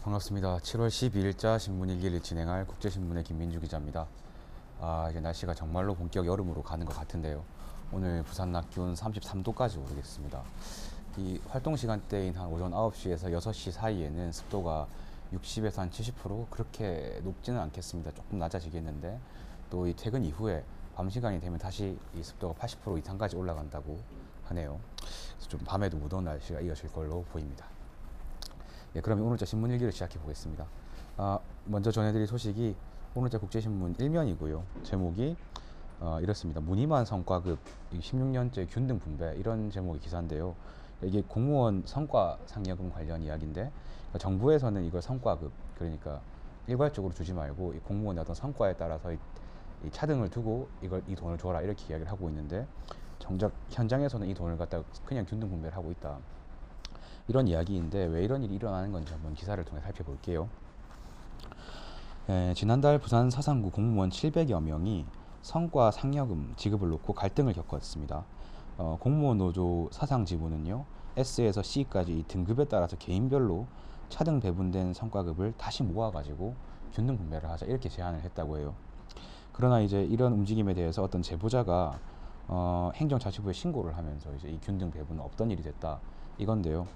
반갑습니다. 7월 12일자 신문일기를 진행할 국제신문의 김민주 기자입니다. 이제 날씨가 정말로 본격 여름으로 가는 것 같은데요. 오늘 부산 낮 기온 33도까지 오르겠습니다. 이 활동 시간대인 한 오전 9시에서 6시 사이에는 습도가 60에서 한 70% 그렇게 높지는 않겠습니다. 조금 낮아지겠는데 또 이 퇴근 이후에 밤 시간이 되면 다시 이 습도가 80% 이상까지 올라간다고 하네요. 그래서 좀 밤에도 무더운 날씨가 이어질 걸로 보입니다. 예, 그러면 오늘자 신문 일기를 시작해 보겠습니다. 먼저 전해드릴 소식이 오늘자 국제신문 1면이고요. 제목이 이렇습니다. 무늬만 성과급 16년째 균등 분배, 이런 제목의 기사인데요. 이게 공무원 성과 상여금 관련 이야기인데, 그러니까 정부에서는 이걸 성과급, 그러니까 일괄적으로 주지 말고 이 공무원의 어떤 성과에 따라서 이 차등을 두고 이 돈을 줘라, 이렇게 이야기를 하고 있는데, 정작 현장에서는 이 돈을 갖다가 그냥 균등 분배를 하고 있다, 이런 이야기인데, 왜 이런 일이 일어나는 건지 한번 기사를 통해 살펴볼게요. 지난달 부산 사상구 공무원 700여 명이 성과 상여금 지급을 놓고 갈등을 겪었습니다. 공무원 노조 사상지부는요, S에서 C까지 등급에 따라서 개인별로 차등 배분된 성과급을 다시 모아가지고 균등 분배를 하자, 이렇게 제안을 했다고 해요. 그러나 이제 이런 움직임에 대해서 어떤 제보자가 행정자치부에 신고를 하면서 이제 이 균등 배분은 없던 일이 됐다, 이건데요.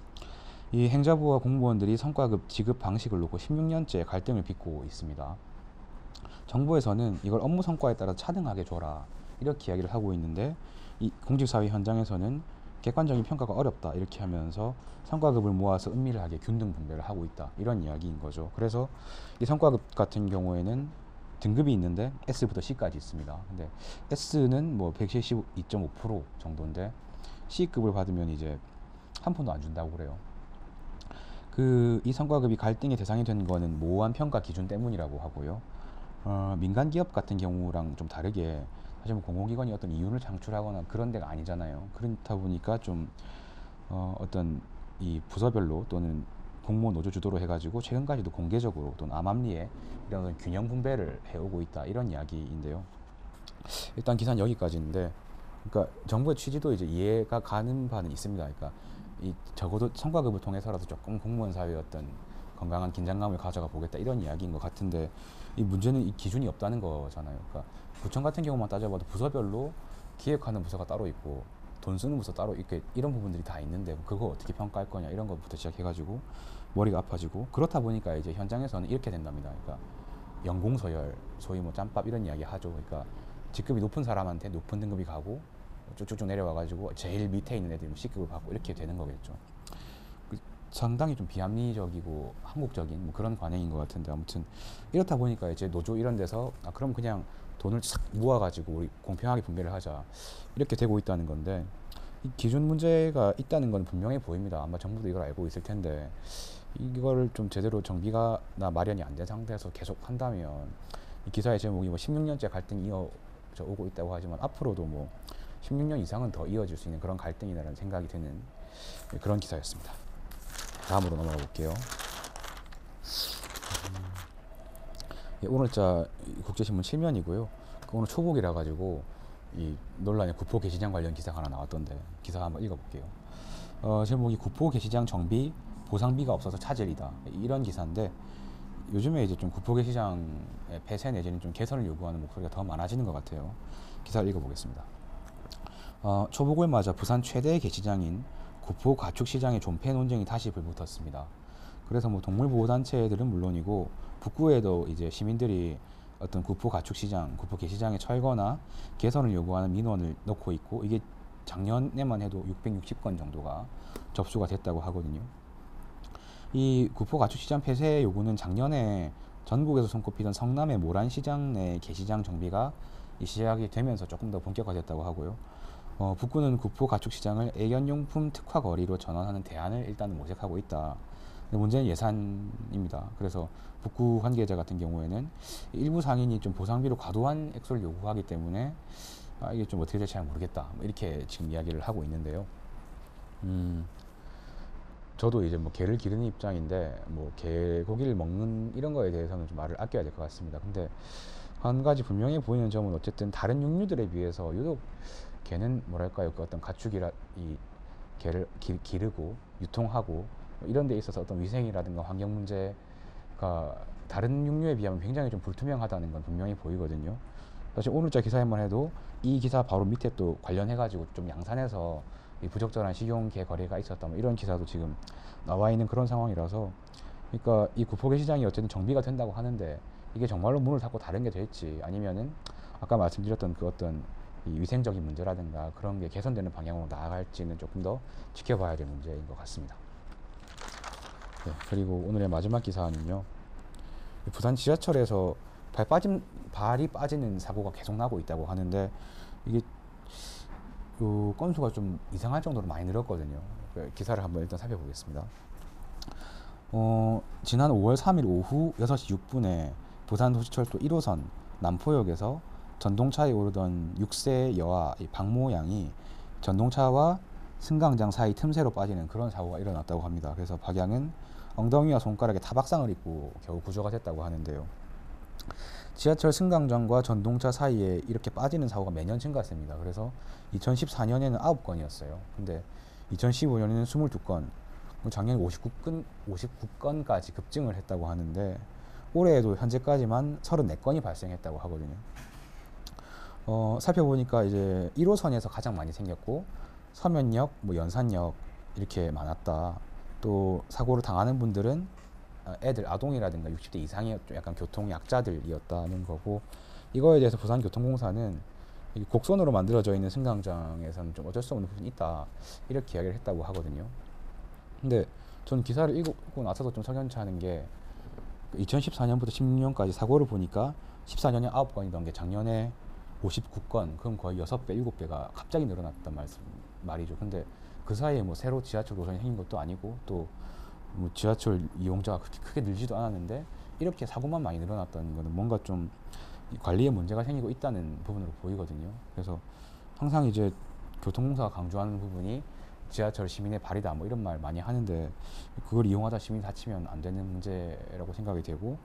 이 행자부와 공무원들이 성과급 지급 방식을 놓고 16년째 갈등을 빚고 있습니다. 정부에서는 이걸 업무 성과에 따라 차등하게 줘라, 이렇게 이야기를 하고 있는데, 이 공직사회 현장에서는 객관적인 평가가 어렵다, 이렇게 하면서 성과급을 모아서 은밀하게 균등 분배를 하고 있다, 이런 이야기인 거죠. 그래서 이 성과급 같은 경우에는 등급이 있는데 S부터 C까지 있습니다. 근데 S는 뭐 172.5% 정도인데 C급을 받으면 이제 한 푼도 안 준다고 그래요. 이 성과급이 갈등의 대상이 된 거는 모호한 평가 기준 때문이라고 하고요. 민간 기업 같은 경우랑 좀 다르게 사실 뭐 공공기관이 어떤 이윤을 창출하거나 그런 데가 아니잖아요. 그렇다 보니까 좀 어떤 이 부서별로 또는 공무원 노조 주도로 해가지고 최근까지도 공개적으로 또는 암암리에 이런 균형 분배를 해오고 있다, 이런 이야기인데요. 일단 기사는 여기까지인데, 그러니까 정부의 취지도 이제 이해가 가는 바는 있습니다. 그러니까 이 적어도 성과급을 통해서라도 조금 공무원 사회의 어떤 건강한 긴장감을 가져가 보겠다, 이런 이야기인 것 같은데, 이 문제는 이 기준이 없다는 거잖아요. 그러니까 구청 같은 경우만 따져봐도 부서별로 기획하는 부서가 따로 있고 돈 쓰는 부서 따로 있게, 이런 부분들이 다 있는데 그거 어떻게 평가할 거냐, 이런 것부터 시작해가지고 머리가 아파지고, 그렇다 보니까 이제 현장에서는 이렇게 된답니다. 그러니까 연공서열, 소위 뭐 짬밥, 이런 이야기 하죠. 그러니까 직급이 높은 사람한테 높은 등급이 가고 쭉쭉쭉 내려와가지고 제일 밑에 있는 애들이 C급을 받고, 이렇게 되는 거겠죠. 상당히 좀 비합리적이고 한국적인 뭐 그런 관행인 것 같은데, 아무튼 이렇다 보니까 이제 노조 이런 데서 그럼 그냥 돈을 싹 모아가지고 우리 공평하게 분배를 하자, 이렇게 되고 있다는 건데, 이 기준 문제가 있다는 건 분명해 보입니다. 아마 정부도 이걸 알고 있을 텐데, 이거를 좀 제대로 정비가 나 마련이 안 된 상태에서 계속 한다면, 이 기사의 제목이 뭐 16년째 갈등이 이어져 오고 있다고 하지만 앞으로도 뭐 16년 이상은 더 이어질 수 있는 그런 갈등이라는 생각이 드는 그런 기사였습니다. 다음으로 넘어가 볼게요. 오늘자 국제신문 7면이고요. 오늘 초복이라 가지고 이 논란의 구포 게시장 관련 기사가 하나 나왔던데, 기사 한번 읽어볼게요. 제목이 구포 게시장 정비 보상비가 없어서 차질이다, 이런 기사인데, 요즘에 이제 좀 구포 게시장의 폐쇄 내지는 좀 개선을 요구하는 목소리가 더 많아지는 것 같아요. 기사를 읽어보겠습니다. 초복을 맞아 부산 최대의 게시장인 구포 가축시장의 존폐 논쟁이 다시 불붙었습니다. 그래서 뭐 동물보호단체들은 물론이고 북구에도 이제 시민들이 어떤 구포 가축시장, 구포 게시장의 철거나 개선을 요구하는 민원을 넣고 있고, 이게 작년에만 해도 660건 정도가 접수가 됐다고 하거든요. 이 구포 가축시장 폐쇄 요구는 작년에 전국에서 손꼽히던 성남의 모란시장 내 게시장 정비가 시작이 되면서 조금 더 본격화됐다고 하고요. 북구는 구포 가축시장을 애견용품 특화 거리로 전환하는 대안을 일단은 모색하고 있다. 근데 문제는 예산입니다. 그래서 북구 관계자 같은 경우에는 일부 상인이 좀 보상비로 과도한 액수를 요구하기 때문에 이게 좀 어떻게 될지 잘 모르겠다, 뭐 이렇게 지금 이야기를 하고 있는데요. 저도 이제 뭐 개를 기르는 입장인데, 뭐 개고기를 먹는 이런 거에 대해서는 좀 말을 아껴야 될 것 같습니다. 근데 한 가지 분명해 보이는 점은, 어쨌든 다른 육류들에 비해서 유독 개는 뭐랄까요, 그 어떤 가축이라 이 개를 기르고 유통하고 뭐 이런 데 있어서 어떤 위생이라든가 환경 문제, 그러니까 다른 육류에 비하면 굉장히 좀 불투명하다는 건 분명히 보이거든요. 사실 오늘자 기사에만 해도 이 기사 바로 밑에 또 관련해가지고 좀 양산해서 이 부적절한 식용개 거래가 있었다 뭐 이런 기사도 지금 나와 있는 그런 상황이라서, 그러니까 이 구포개 시장이 어쨌든 정비가 된다고 하는데 이게 정말로 문을 닫고 다른 게 될지, 아니면은 아까 말씀드렸던 그 어떤 이 위생적인 문제라든가 그런 게 개선되는 방향으로 나아갈지는 조금 더 지켜봐야 될 문제인 것 같습니다. 네, 그리고 오늘의 마지막 기사는요. 부산 지하철에서 발이 빠지는 사고가 계속 나고 있다고 하는데, 이게 그 건수가 좀 이상할 정도로 많이 늘었거든요. 그 기사를 한번 일단 살펴보겠습니다. 지난 5월 3일 오후 6시 6분에 부산도시철도 1호선 남포역에서 전동차에 오르던 6세 여아 박모 양이 전동차와 승강장 사이 틈새로 빠지는 그런 사고가 일어났다고 합니다. 그래서 박양은 엉덩이와 손가락에 타박상을 입고 겨우 구조가 됐다고 하는데요. 지하철 승강장과 전동차 사이에 이렇게 빠지는 사고가 매년 증가했습니다. 그래서 2014년에는 9건이었어요. 근데 2015년에는 22건, 작년에 59건까지 급증을 했다고 하는데, 올해에도 현재까지만 34건이 발생했다고 하거든요. 살펴보니까 이제 1호선에서 가장 많이 생겼고, 서면역, 뭐 연산역 이렇게 많았다. 또 사고를 당하는 분들은 아동이라든가 60대 이상의 좀 약간 교통 약자들이었다는 거고, 이거에 대해서 부산교통공사는 곡선으로 만들어져 있는 승강장에서는 좀 어쩔 수 없는 부분이 있다, 이렇게 이야기를 했다고 하거든요. 근데 전 기사를 읽고 나서도 좀 석연치 않은 게, 2014년부터 16년까지 사고를 보니까 14년에 9건이던 게 작년에 59건, 그럼 거의 6배, 7배가 갑자기 늘어났단 말이죠. 근데 그 사이에 뭐 새로 지하철 노선이 생긴 것도 아니고, 또 뭐 지하철 이용자가 그렇게 크게 늘지도 않았는데 이렇게 사고만 많이 늘어났다는 거는 뭔가 좀 관리에 문제가 생기고 있다는 부분으로 보이거든요. 그래서 항상 이제 교통공사가 강조하는 부분이 지하철 시민의 발이다 뭐 이런 말 많이 하는데, 그걸 이용하다 시민이 다치면 안 되는 문제라고 생각이 되고,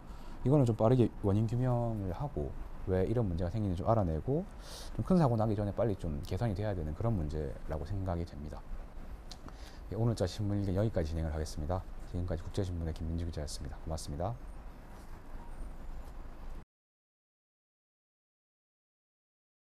이거는 좀 빠르게 원인 규명을 하고 왜 이런 문제가 생기는지 좀 알아내고 좀 큰 사고 나기 전에 빨리 좀 개선이 돼야 되는 그런 문제라고 생각이 됩니다. 오늘자 신문 일기 여기까지 진행을 하겠습니다. 지금까지 국제신문의 김민주 기자였습니다. 고맙습니다.